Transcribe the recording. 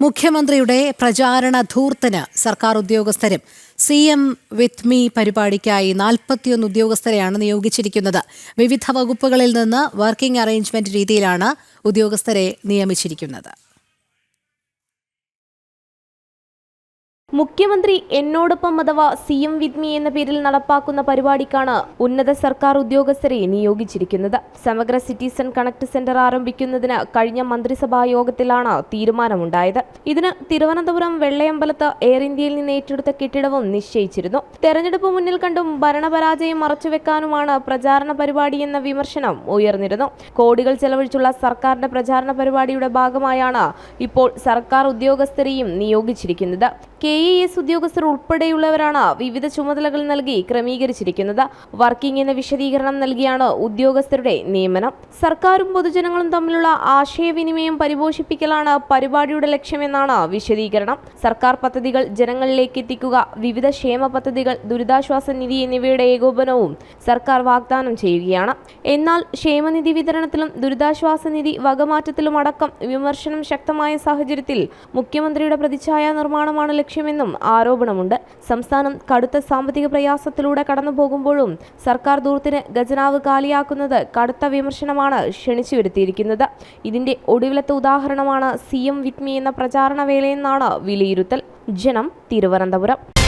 മുഖ്യമന്ത്രിയുടെ പ്രചാരണ ധൂർത്തിന് സർക്കാർ ഉദ്യോഗസ്ഥരും CM വിത്ത് മീ പരിപാടിക്കായി 41 ഉദ്യോഗസ്ഥരെയാണ് നിയോഗിച്ചിരിക്കുന്നത്. വിവിധ വകുപ്പുകളിൽ നിന്ന് വർക്കിംഗ് അറേഞ്ച്മെന്റ് രീതിയിലാണ് ഉദ്യോഗസ്ഥരെ നിയമിച്ചിരിക്കുന്നത്. മുഖ്യമന്ത്രി എന്നോടൊപ്പം അഥവാ CM വിത്ത് മീ എന്ന പേരിൽ നടപ്പാക്കുന്ന പരിപാടിക്കാണ് ഉന്നത സർക്കാർ ഉദ്യോഗസ്ഥരെ നിയോഗിച്ചിരിക്കുന്നത്. സമഗ്ര സിറ്റിസൺ കണക്ട് സെന്റർ ആരംഭിക്കുന്നതിന് കഴിഞ്ഞ മന്ത്രിസഭാ യോഗത്തിലാണ് തീരുമാനമുണ്ടായത്. ഇതിന് തിരുവനന്തപുരം വെള്ളയമ്പലത്ത് എയർ ഇന്ത്യയിൽ നിന്ന് ഏറ്റെടുത്ത കെട്ടിടവും നിശ്ചയിച്ചിരുന്നു. തെരഞ്ഞെടുപ്പ് മുന്നിൽ കണ്ടും ഭരണപരാജയം മറച്ചുവെക്കാനുമാണ് പ്രചാരണ പരിപാടിയെന്ന വിമർശനം ഉയർന്നിരുന്നു. കോടികൾ ചെലവഴിച്ചുള്ള സർക്കാരിന്റെ പ്രചാരണ പരിപാടിയുടെ ഭാഗമായാണ് ഇപ്പോൾ സർക്കാർ ഉദ്യോഗസ്ഥരെയും നിയോഗിച്ചിരിക്കുന്നത്. KAS ഉദ്യോഗസ്ഥർ ഉൾപ്പെടെയുള്ളവരാണ് വിവിധ ചുമതലകൾ നൽകി ക്രമീകരിച്ചിരിക്കുന്നത്. വർക്കിംഗ് എന്ന വിശദീകരണം നൽകിയാണ് ഉദ്യോഗസ്ഥരുടെ നിയമനം. സർക്കാരും പൊതുജനങ്ങളും തമ്മിലുള്ള ആശയവിനിമയം പരിപോഷിപ്പിക്കലാണ് പരിപാടിയുടെ ലക്ഷ്യമെന്നാണ് വിശദീകരണം. സർക്കാർ പദ്ധതികൾ ജനങ്ങളിലേക്ക് എത്തിക്കുക, വിവിധ ക്ഷേമ പദ്ധതികൾ, ദുരിതാശ്വാസ നിധി എന്നിവയുടെ ഏകോപനവും സർക്കാർ വാഗ്ദാനം ചെയ്യുകയാണ്. എന്നാൽ ക്ഷേമനിധി വിതരണത്തിലും ദുരിതാശ്വാസ നിധി വകമാറ്റത്തിലും അടക്കം വിമർശനം ശക്തമായ സാഹചര്യത്തിൽ മുഖ്യമന്ത്രിയുടെ പ്രതിച്ഛായ നിർമ്മാണമാണ് ലക്ഷ്യമെന്നും ആരോപണമുണ്ട്. സംസ്ഥാനം കടുത്ത സാമ്പത്തിക പ്രയാസത്തിലൂടെ കടന്നു പോകുമ്പോഴും സർക്കാർ ധൂർത്തിന് ഖജനാവ് കാലിയാക്കുന്നത് കടുത്ത വിമർശനമാണ് ക്ഷണിച്ചു വരുത്തിയിരിക്കുന്നത്. ഇതിന്റെ ഒടുവിലത്തെ ഉദാഹരണമാണ് CM വിത്ത് മീ എന്ന പ്രചാരണ വേളയെന്നാണ് വിലയിരുത്തൽ. ജനം, തിരുവനന്തപുരം.